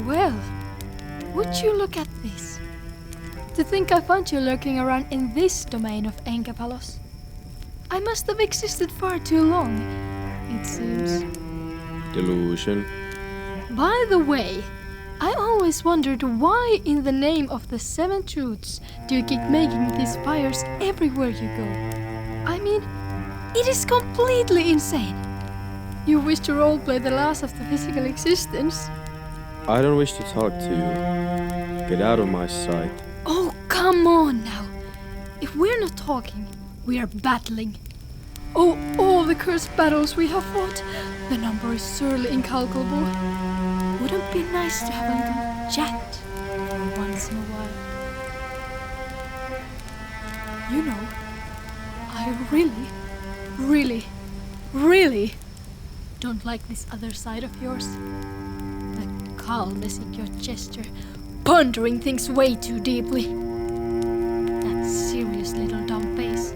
Well, would you look at this? To think I found you lurking around in this domain of Enkefalos. I must have existed far too long, it seems. Delusion. By the way, I always wondered why in the name of the 7 truths do you keep making these fires everywhere you go? I mean, it is completely insane. You wish to roleplay the last of the physical existence? I don't wish to talk to you. Get out of my sight. Oh, come on now. If we're not talking, we are battling. Oh, all the cursed battles we have fought. The number is surely incalculable. Wouldn't it be nice to have a little chat once in a while? You know, I really don't like this other side of yours. The calmness in your gesture, pondering things way too deeply. That serious little dumb face.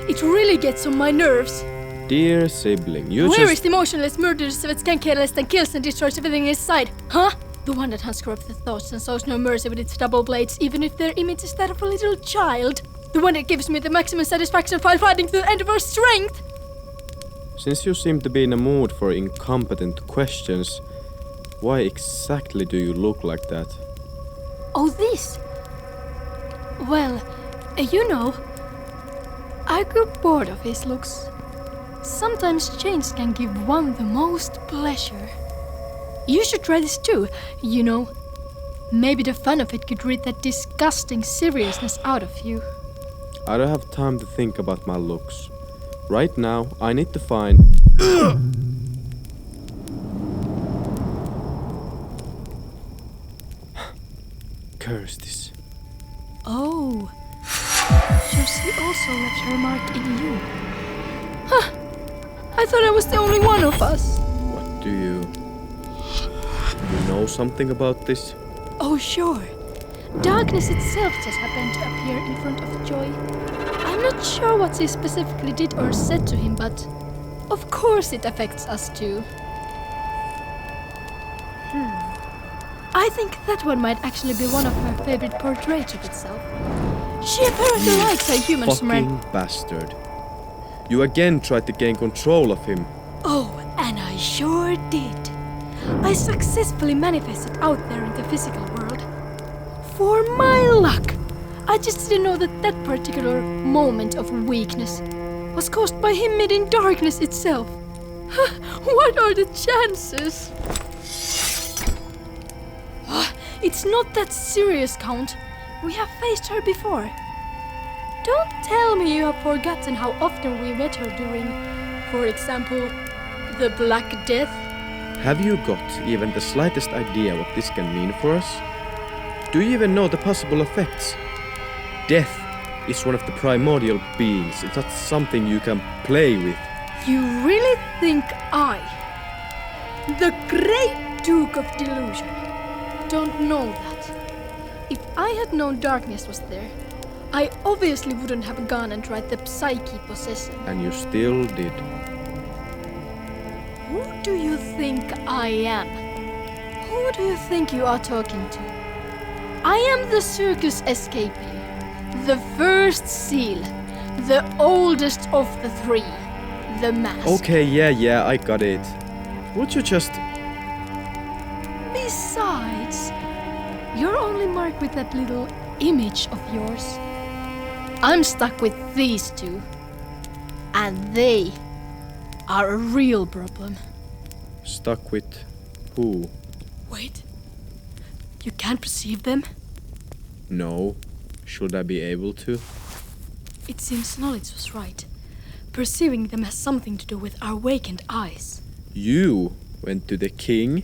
It really gets on my nerves. Dear sibling, Where is the emotionless, murderous, careless, and kills and destroys everything in his sight? Huh? The one that hunts corrupted thoughts and shows no mercy with its double blades, even if their image is that of a little child. The one that gives me the maximum satisfaction while fighting to the end of our strength. Since you seem to be in a mood for incompetent questions, why exactly do you look like that? Oh, this? Well, you know, I grew bored of his looks. Sometimes change can give one the most pleasure. You should try this too, you know. Maybe the fun of it could rid that disgusting seriousness out of you. I don't have time to think about my looks. Right now, I need to find... Curse this. Oh. So she also left her mark in you. Huh. I thought I was the only one of us. What do you know something about this? Oh, sure. Darkness itself just happened to appear in front of Joy. I'm not sure what she specifically did or said to him, but of course it affects us too. I think that one might actually be one of her favorite portraits of itself. She apparently likes a human fucking bastard. You again tried to gain control of him. Oh, and I sure did. I successfully manifested out there in the physical world. For my luck, I just didn't know that that particular moment of weakness was caused by him meeting darkness itself. What are the chances? It's not that serious, Count. We have faced her before. Don't tell me you have forgotten how often we met her during, for example, the Black Death. Have you got even the slightest idea what this can mean for us? Do you even know the possible effects? Death is one of the primordial beings. It's not something you can play with. You really think I, the great Duke of Delusion, don't know that? If I had known darkness was there, I obviously wouldn't have gone and tried the Psyche possession. And you still did. Who do you think I am? Who do you think you are talking to? I am the circus escapee, the first seal, the oldest of the 3, the mask. Okay, yeah, I got it. Would you just... Besides, you're only marked with that little image of yours. I'm stuck with these 2. And they are a real problem. Stuck with who? Wait. You can't perceive them? No. Should I be able to? It seems knowledge was right. Perceiving them has something to do with our awakened eyes. You went to the king?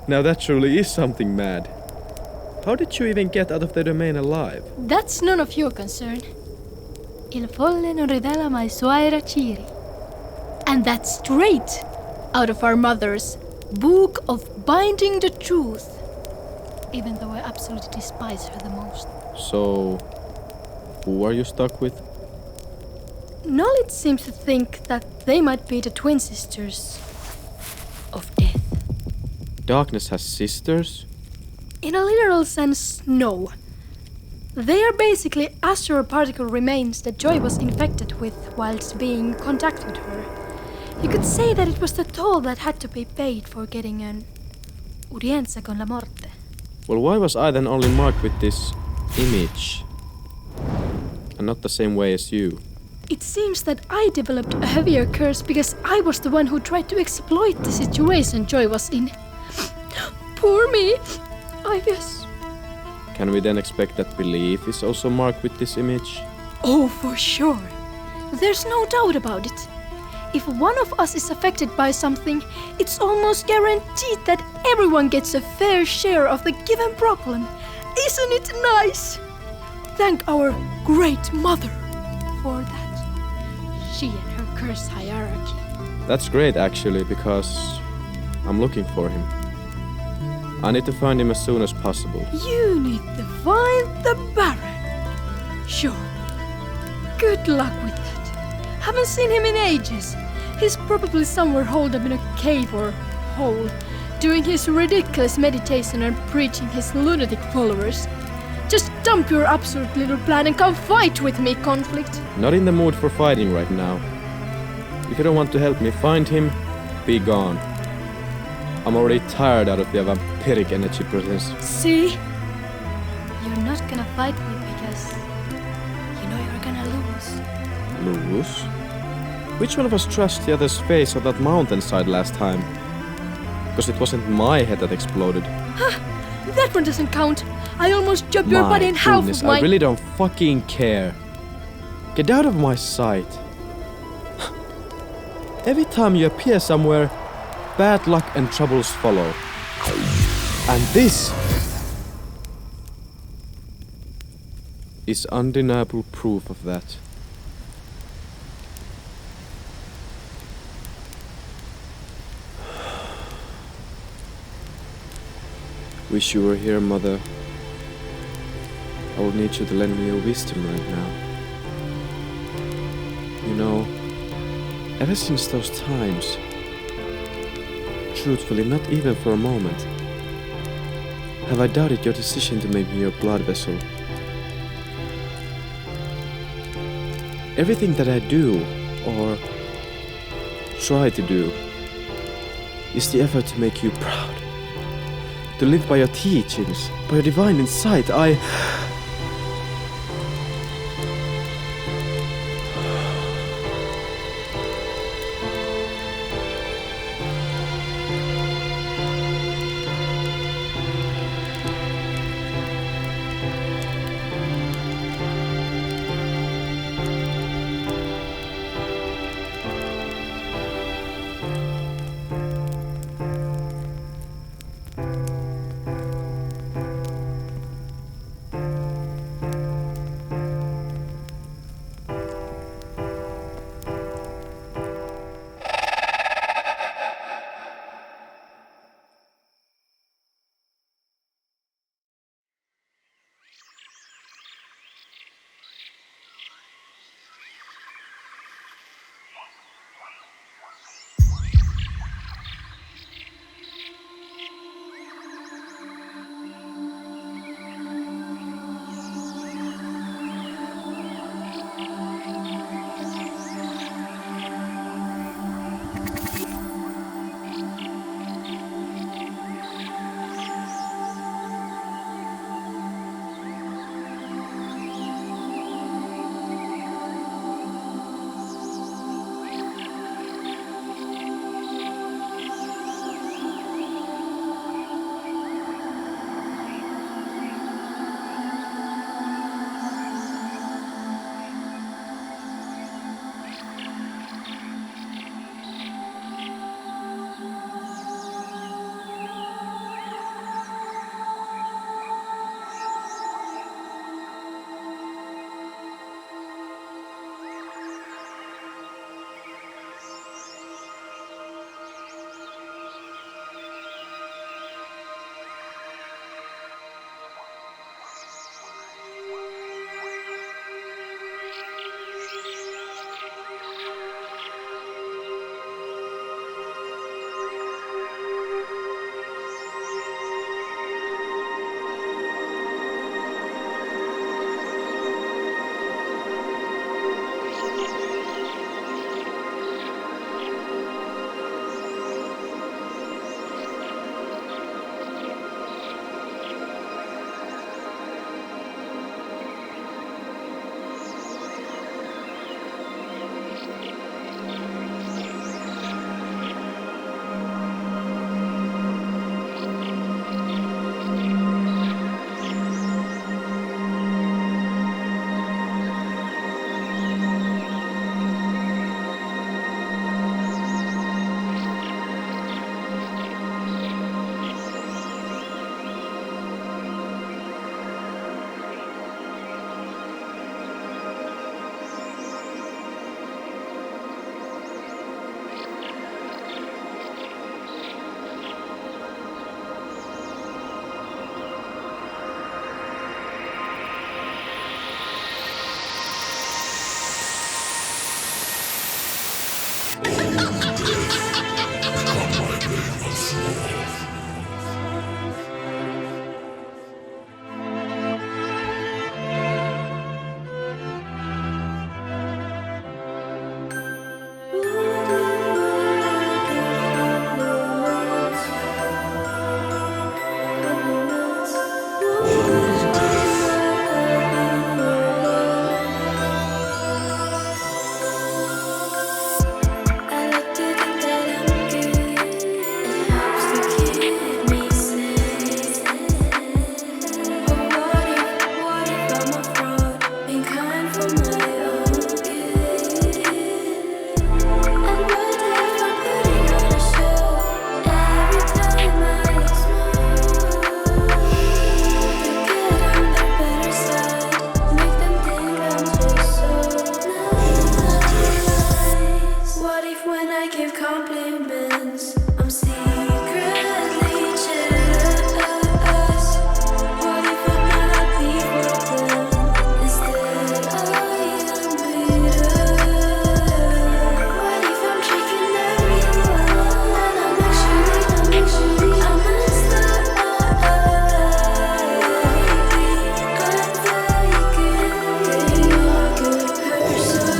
Now that surely is something mad. How did you even get out of the domain alive? That's none of your concern. Il folle non rivela mai suoi raciri. And that's straight out of our mother's Book of Binding the Truth. Even though I absolutely despise her the most. So, who are you stuck with? Knowledge seems to think that they might be the twin sisters of death. Darkness has sisters? In a literal sense, no. They are basically astral particle remains that Joy was infected with whilst being in contact with her. You could say that it was the toll that had to be paid for getting an udienza con la morte. Well, why was I then only marked with this image? And not the same way as you? It seems that I developed a heavier curse because I was the one who tried to exploit the situation Joy was in. Poor me, I guess. Can we then expect that belief is also marked with this image? Oh, for sure. There's no doubt about it. If one of us is affected by something, it's almost guaranteed that everyone gets a fair share of the given problem. Isn't it nice? Thank our great mother for that. She and her curse hierarchy. That's great actually, because I'm looking for him. I need to find him as soon as possible. You need to find the Baron. Sure. Good luck with that. Haven't seen him in ages. He's probably somewhere holed up in a cave or hole, doing his ridiculous meditation and preaching his lunatic followers. Just dump your absurd little plan and come fight with me, Conflict. Not in the mood for fighting right now. If you don't want to help me find him, be gone. I'm already tired out of the vampiric energy presence. See? You're not gonna fight me because you know you're gonna lose. Lose? Which one of us trashed the other's face on that mountainside last time? Because it wasn't my head that exploded. That one doesn't count. I almost chopped your body in half with my... I really don't fucking care. Get out of my sight. Every time you appear somewhere, bad luck and troubles follow. And this is undeniable proof of that. Wish you were here, Mother. I will need you to lend me your wisdom right now. You know, ever since those times, truthfully, not even for a moment, have I doubted your decision to make me your blood vessel. Everything that I do, or try to do, is the effort to make you proud. To live by your teachings, by your divine insight. compliments. I'm secretly jealous. What if I'm not happy for them? Instead I am bitter. What if I'm tricking everyone? And I'm actually messed up. Maybe I'm faking. You're a good person.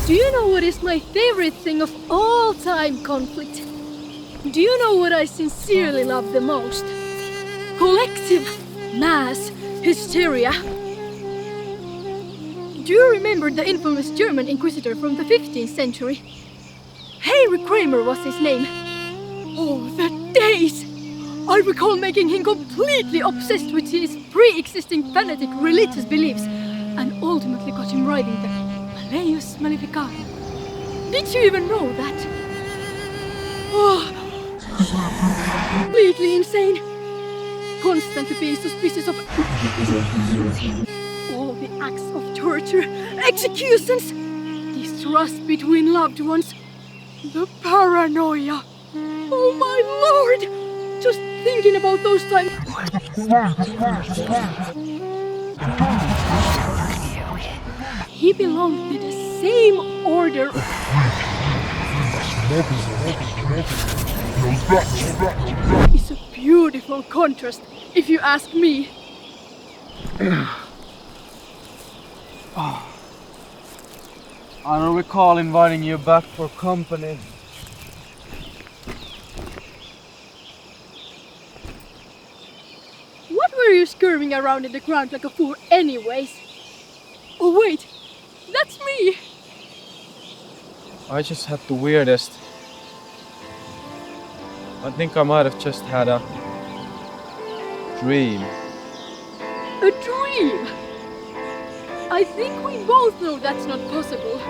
Do you know what is my favorite thing of all time conflict? Do you know what I sincerely love the most? Collective mass hysteria. Do you remember the infamous German inquisitor from the 15th century? Harry Kramer was his name. Oh, the days! I recall making him completely obsessed with his pre-existing fanatic religious beliefs and ultimately got him writing the Malleus Maleficarum. Did you even know that? Oh, completely insane. Constantly being suspicious of all the acts of torture, executions, distrust between loved ones, the paranoia. Oh my lord! Just thinking about those times. He belonged to the same order. It's a beautiful contrast, if you ask me. I don't recall inviting you back for company. What were you scurrying around in the ground like a fool anyways? Oh wait, that's me! I just had the weirdest. I think I might have just had a dream. A dream! I think we both know that's not possible.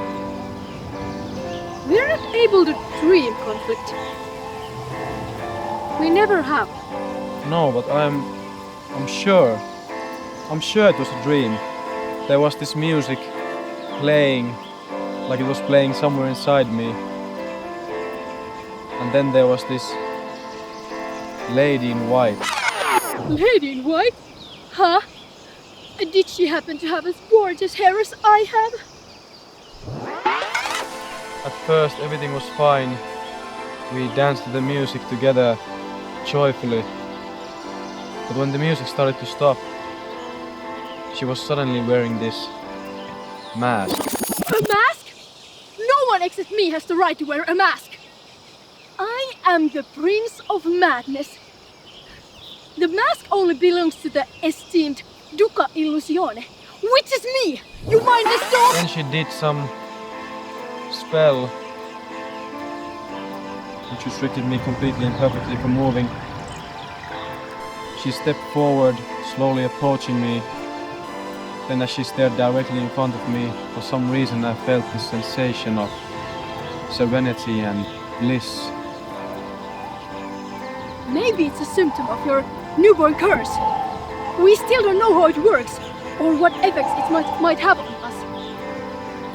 We're not able to dream conflict. We never have. No, but I'm sure. I'm sure it was a dream. There was this music playing, like it was playing somewhere inside me. And then there was this lady in white. Lady in white? Huh? Did she happen to have as gorgeous hair as I have? At first everything was fine. We danced to the music together, joyfully. But when the music started to stop, she was suddenly wearing this mask. A mask? No one except me has the right to wear a mask. I am the Prince of Madness. The mask only belongs to the esteemed Duca Illusione, which is me, you mindless dog! Then she did some spell which restricted me completely and perfectly from moving. She stepped forward, slowly approaching me. Then as she stared directly in front of me, for some reason I felt this sensation of serenity and bliss. Maybe it's a symptom of your newborn curse. We still don't know how it works, or what effects it might have on us.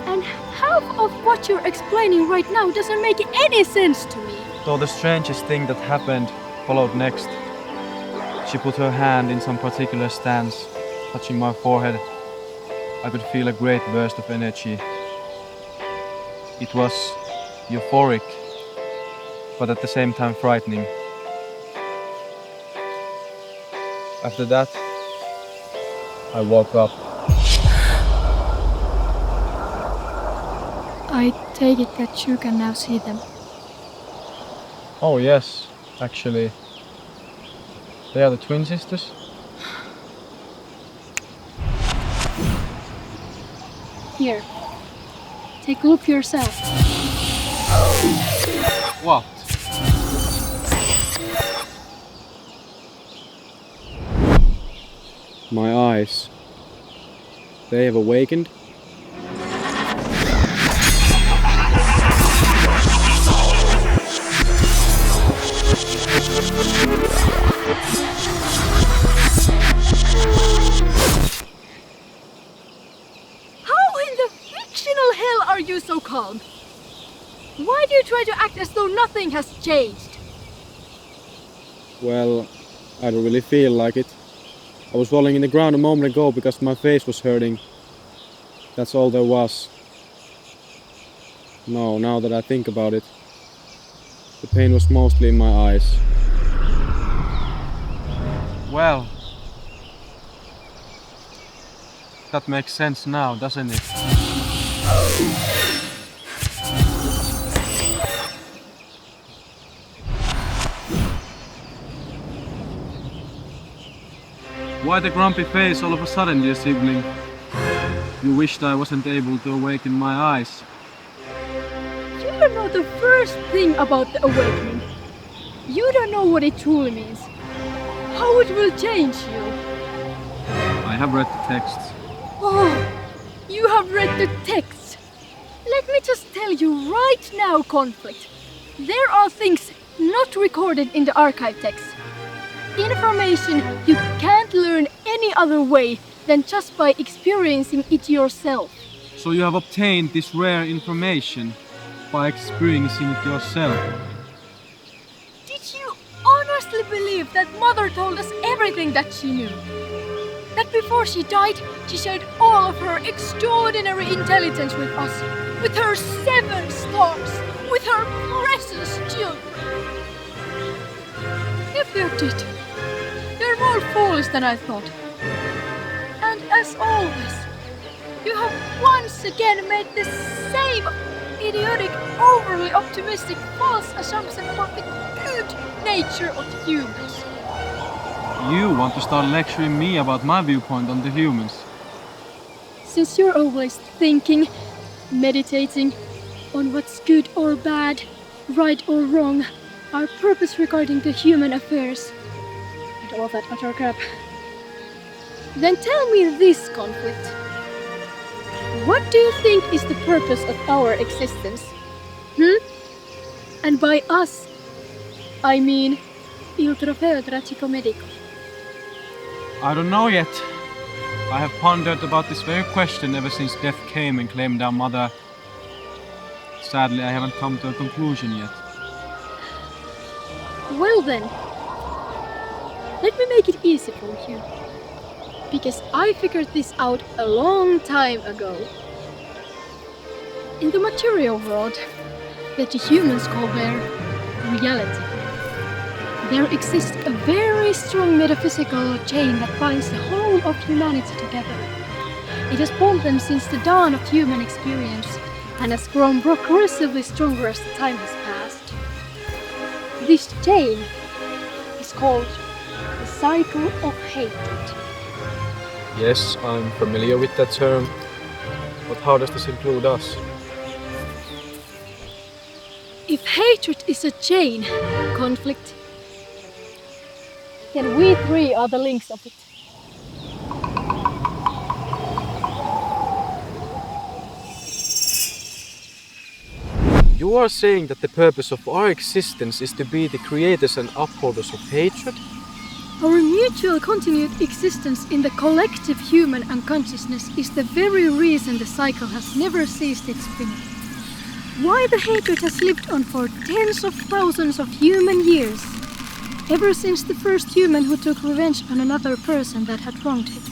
And half of what you're explaining right now doesn't make any sense to me. Though the strangest thing that happened followed next. She put her hand in some particular stance, touching my forehead. I could feel a great burst of energy. It was euphoric, but at the same time frightening. After that, I woke up. I take it that you can now see them. Oh yes, actually. They are the twin sisters. Here, take a look yourself. What? My eyes. They have awakened. How in the fictional hell are you so calm? Why do you try to act as though nothing has changed? Well, I don't really feel like it. I was rolling in the ground a moment ago because my face was hurting. That's all there was. No, now that I think about it, the pain was mostly in my eyes. Well, that makes sense now, doesn't it? Why the grumpy face all of a sudden, dear sibling? You wished I wasn't able to awaken my eyes. You don't know the first thing about the awakening. You don't know what it truly means. How it will change you. I have read the texts. Oh, you have read the text. Let me just tell you right now, Conflict. There are things not recorded in the archive text. Information you can't learn any other way than just by experiencing it yourself. So you have obtained this rare information by experiencing it yourself. Did you honestly believe that Mother told us everything that she knew? That before she died, she shared all of her extraordinary intelligence with us, with her 7 stars, with her precious children. If you did, you're more foolish than I thought. And as always, you have once again made the same idiotic, overly optimistic, false assumption about the good nature of humans. You want to start lecturing me about my viewpoint on the humans. Since you're always thinking, meditating on what's good or bad, right or wrong, our purpose regarding the human affairs, and all that utter crap, then tell me this, Conflict. What do you think is the purpose of our existence? And by us, I mean il trofeo tragico medico. I don't know yet. I have pondered about this very question ever since death came and claimed our mother. Sadly, I haven't come to a conclusion yet. Well then, let me make it easy for you. Because I figured this out a long time ago. In the material world, that the humans call their reality, there exists a very strong metaphysical chain that binds the whole of humanity together. It has bound them since the dawn of human experience and has grown progressively stronger as the time has passed. This chain is called the cycle of hatred. Yes, I'm familiar with that term. But how does this include us? If hatred is a chain, Conflict, then we 3 are the links of it. You are saying that the purpose of our existence is to be the creators and upholders of hatred? Our mutual continued existence in the collective human unconsciousness is the very reason the cycle has never ceased its spinning. Why the hatred has lived on for tens of thousands of human years, ever since the first human who took revenge on another person that had wronged him.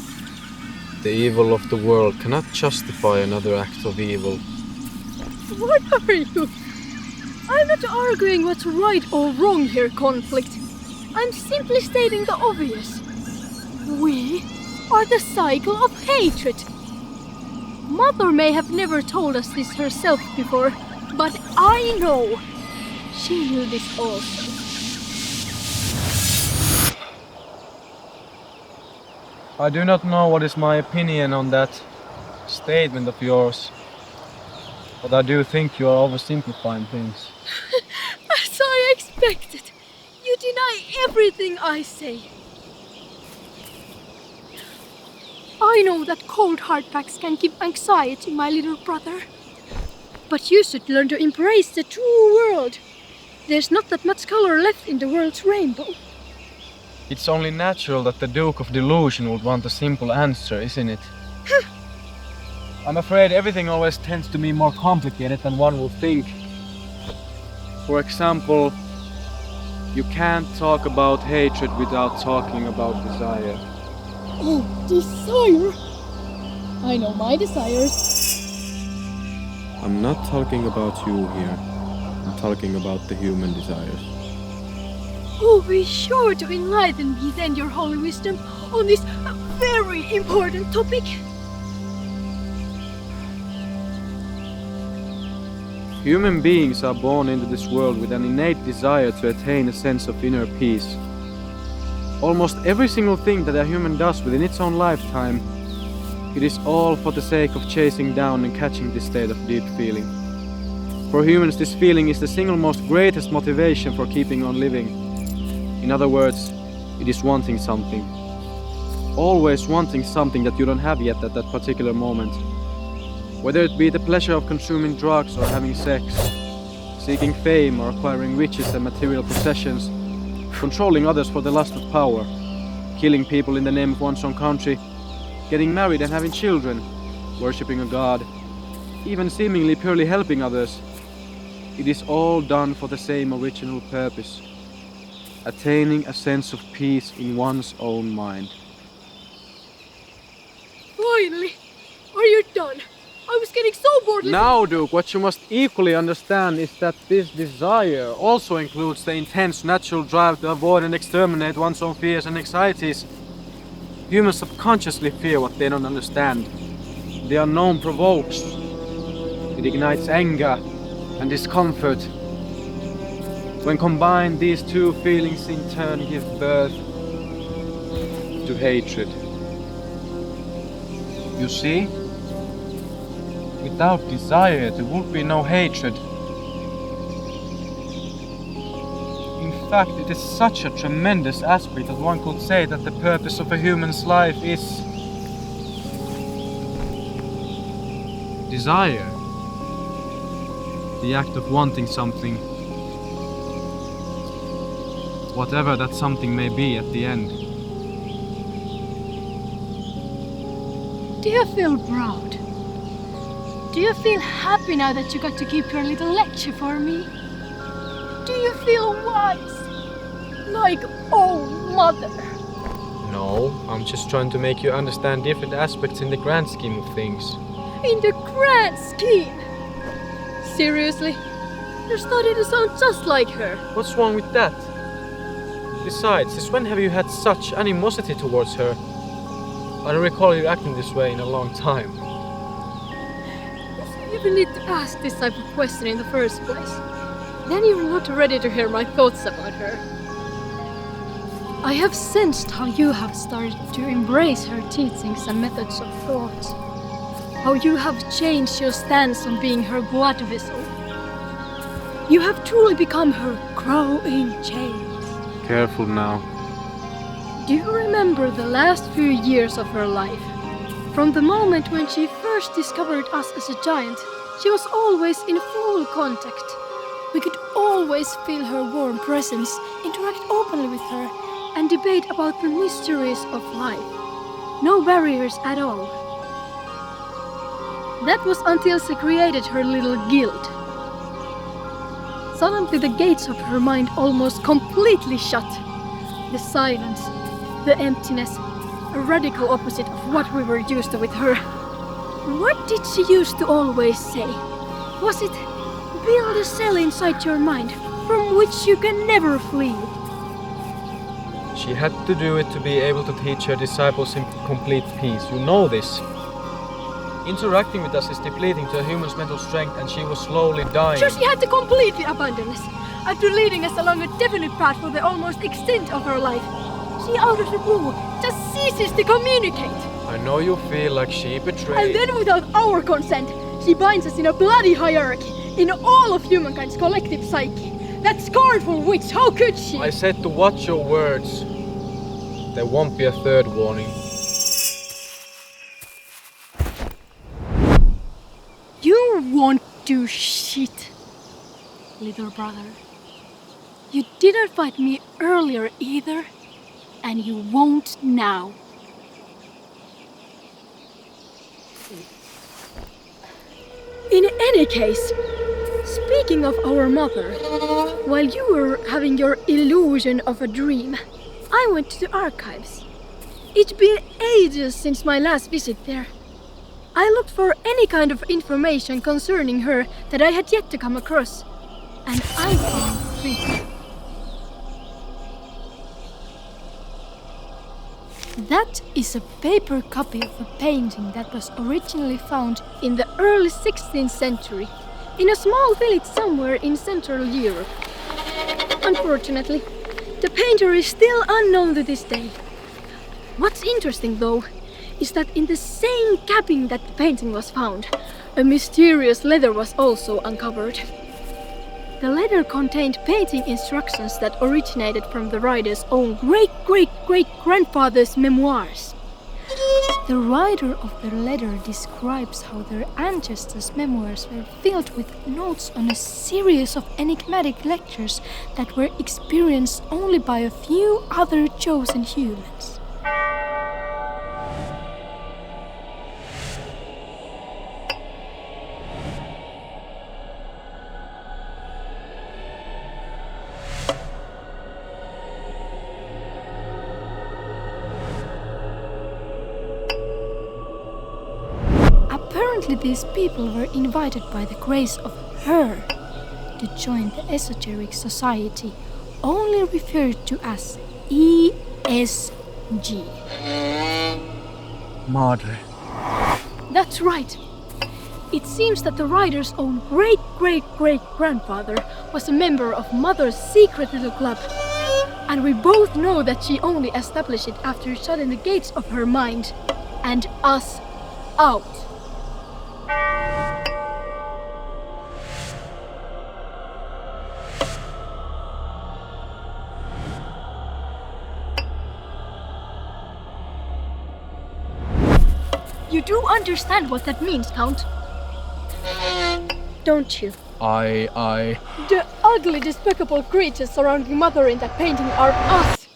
The evil of the world cannot justify another act of evil. What are you? I'm not arguing what's right or wrong here, Conflict. I'm simply stating the obvious. We are the cycle of hatred. Mother may have never told us this herself before, but I know she knew this also. I do not know what is my opinion on that statement of yours. But I do think you are oversimplifying things. As I expected, you deny everything I say. I know that cold hard facts can give anxiety, my little brother. But you should learn to embrace the true world. There's not that much color left in the world's rainbow. It's only natural that the Duke of Delusion would want a simple answer, isn't it? I'm afraid everything always tends to be more complicated than one would think. For example, you can't talk about hatred without talking about desire. Oh, desire! I know my desires. I'm not talking about you here. I'm talking about the human desires. Oh, be sure to enlighten me then, your holy wisdom, on this very important topic. Human beings are born into this world with an innate desire to attain a sense of inner peace. Almost every single thing that a human does within its own lifetime, it is all for the sake of chasing down and catching this state of deep feeling. For humans, this feeling is the single most greatest motivation for keeping on living. In other words, it is wanting something. Always wanting something that you don't have yet at that particular moment. Whether it be the pleasure of consuming drugs or having sex, seeking fame or acquiring riches and material possessions, controlling others for the lust of power, killing people in the name of one's own country, getting married and having children, worshipping a god, even seemingly purely helping others. It is all done for the same original purpose: attaining a sense of peace in one's own mind. Finally! Are you done? I was getting so bored. Now, Duke, what you must equally understand is that this desire also includes the intense natural drive to avoid and exterminate one's own fears and anxieties. Humans subconsciously fear what they don't understand. The unknown provokes. It ignites anger and discomfort. When combined, these two feelings in turn give birth to hatred. You see? Without desire, there would be no hatred. In fact, it is such a tremendous aspect that one could say that the purpose of a human's life is desire. The act of wanting something, whatever that something may be at the end. Do you feel proud? Do you feel happy now that you got to keep your little lecture for me? Do you feel wise? Like, oh, mother? No, I'm just trying to make you understand different aspects in the grand scheme of things. In the grand scheme? Seriously? You're starting to sound just like her. What's wrong with that? Besides, since when have you had such animosity towards her? I don't recall you acting this way in a long time. If you even need to ask this type of question in the first place, then you're not ready to hear my thoughts about her. I have sensed how you have started to embrace her teachings and methods of thought. How you have changed your stance on being her blood vessel. You have truly become her crow in chains. Careful now. Do you remember the last few years of her life? From the moment when she first discovered us as a giant, she was always in full contact. We could always feel her warm presence, interact openly with her, and debate about the mysteries of life. No barriers at all. That was until she created her little guild. Suddenly the gates of her mind almost completely shut. The silence, the emptiness, a radical opposite of what we were used to with her. What did she used to always say? Was it, build a cell inside your mind from which you can never flee? She had to do it to be able to teach her disciples in complete peace. You know this. Interacting with us is depleting to a human's mental strength, and she was slowly dying. Sure, she had to completely abandon us. After leading us along a definite path for the almost extent of her life, she out of the blue just ceases to communicate. I know you feel like she betrayed. And then without our consent, she binds us in a bloody hierarchy, in all of humankind's collective psyche. That scornful witch, how could she? I said to watch your words. There won't be a third warning. You won't do shit, little brother. You didn't fight me earlier either, and you won't now. In any case, speaking of our mother, while you were having your illusion of a dream, I went to the archives. It's been ages since my last visit there. I looked for any kind of information concerning her that I had yet to come across, and I found this. That is a paper copy of a painting that was originally found in the early 16th century in a small village somewhere in Central Europe. Unfortunately, The painter is still unknown to this day. What's interesting though is that in the same cabin that the painting was found, a mysterious letter was also uncovered. The letter contained painting instructions that originated from the writer's own great-great-great-grandfather's memoirs. The writer of the letter describes how their ancestors' memoirs were filled with notes on a series of enigmatic lectures that were experienced only by a few other chosen humans. Apparently these people were invited by the grace of her to join the esoteric society, only referred to as ESG. Madre. That's right. It seems that the writer's own great-great-great-grandfather was a member of Mother's secret little club. And we both know that she only established it after shutting the gates of her mind and us out. You do understand what that means, Count? Don't you? I... The ugly, despicable creatures surrounding Mother in that painting are us!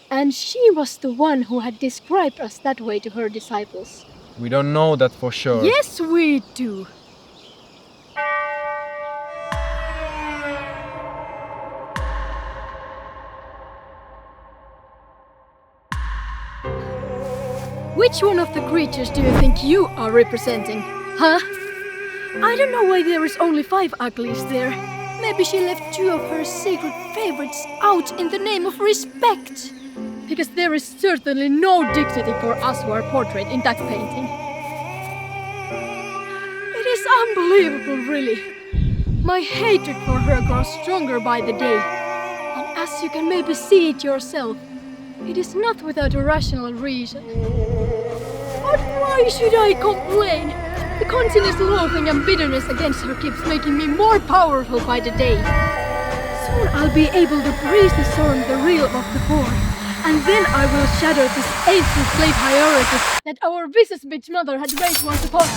And she was the one who had described us that way to her disciples. We don't know that for sure. Yes, we do! Which one of the creatures do you think you are representing, huh? I don't know why there is only 5 uglies there. Maybe she left 2 of her secret favorites out in the name of respect. Because there is certainly no dignity for us who are portrayed in that painting. It is unbelievable, really. My hatred for her grows stronger by the day. And as you can maybe see it yourself, it is not without a rational reason. But why should I complain? The continuous loathing and bitterness against her keeps making me more powerful by the day. Soon I'll be able to praise the storm the real of the poor. And then I will shatter this ancient slave hierarchy that our vicious bitch mother had raised once upon.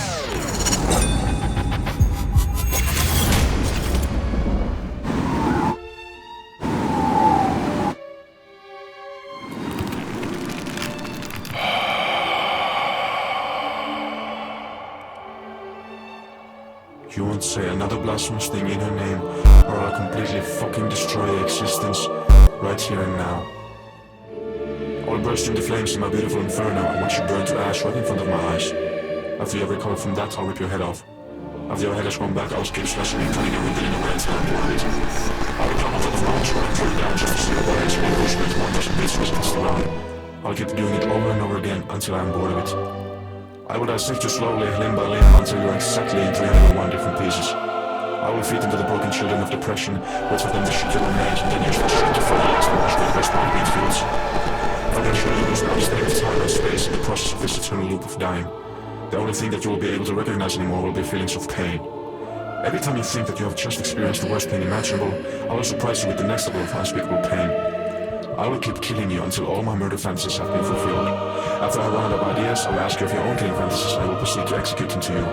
You won't say another blasphemous thing in her name, or I'll completely fucking destroy your existence, right here and now. I'll burst into flames in my beautiful inferno and watch you burn to ash right in front of my eyes. After you have recovered from that, I'll rip your head off. After your head has grown back, I'll keep slashing and cutting and ripping in the way until I'm bored of it. I will come up with my own square and throw it down just to see what I actually push with 1,000 bits was against the ground. I'll keep doing it over and over again until I'm bored of it. I will dissect you slowly, limb by limb, until you're exactly in 301 different pieces. I will feed them to the broken children of depression, which of them the shit will remain, and then use that shit to further extinguish the respond wheat fields. I'll then show you lose now state of time and space in the process of this eternal loop of dying. The only thing that you will be able to recognize anymore will be feelings of pain. Every time you think that you have just experienced the worst pain imaginable, I will surprise you with the next level of unspeakable pain. I will keep killing you until all my murder fantasies have been fulfilled. After I run out of ideas, I will ask you of your own killing fantasies and I will proceed to execute them to you.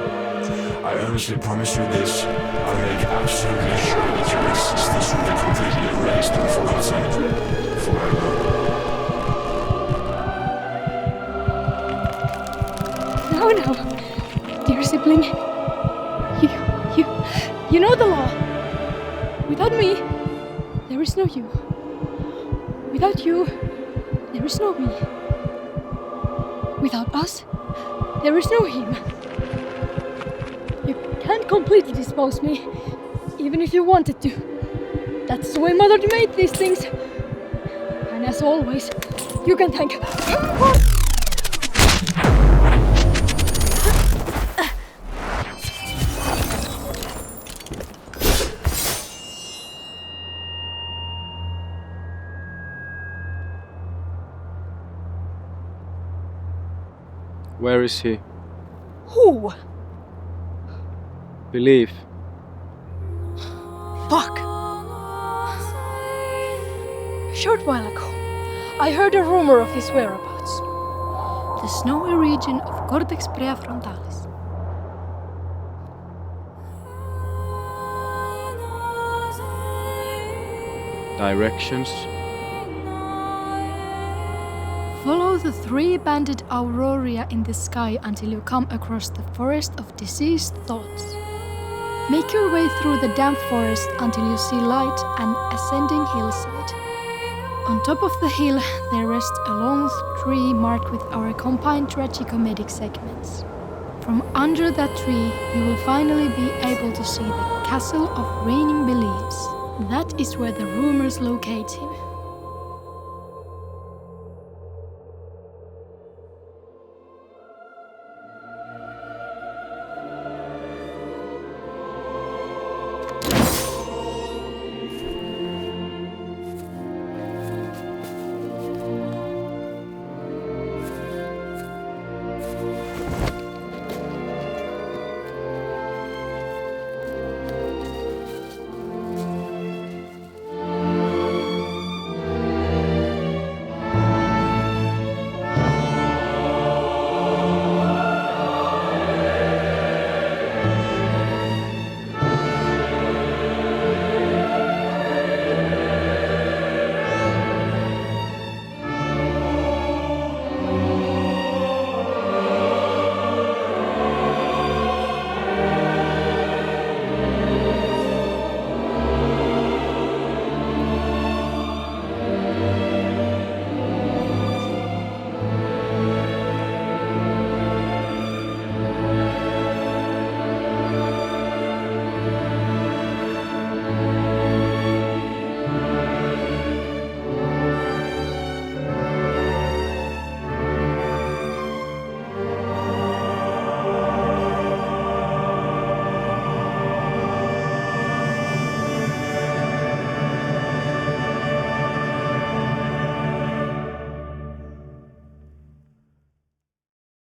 I earnestly promise you this. I'll make absolutely sure that your existence will be completely erased and forgotten forever. No, dear sibling. You know the law. Without me, there is no you. Without you, there is no me. Without us, there is no him. You can't completely dispose me, even if you wanted to. That's the way Mother made these things. And as always, you can thank Where is he? Who? Belief. Fuck! A short while ago, I heard a rumor of his whereabouts. The snowy region of cortex prefrontalis. Directions. Follow the three-banded aurora in the sky until you come across the forest of diseased thoughts. Make your way through the damp forest until you see light and ascending hillside. On top of the hill, there rests a long tree marked with our combined tragicomedic segments. From under that tree, you will finally be able to see the castle of reigning beliefs. That is where the rumors locate him.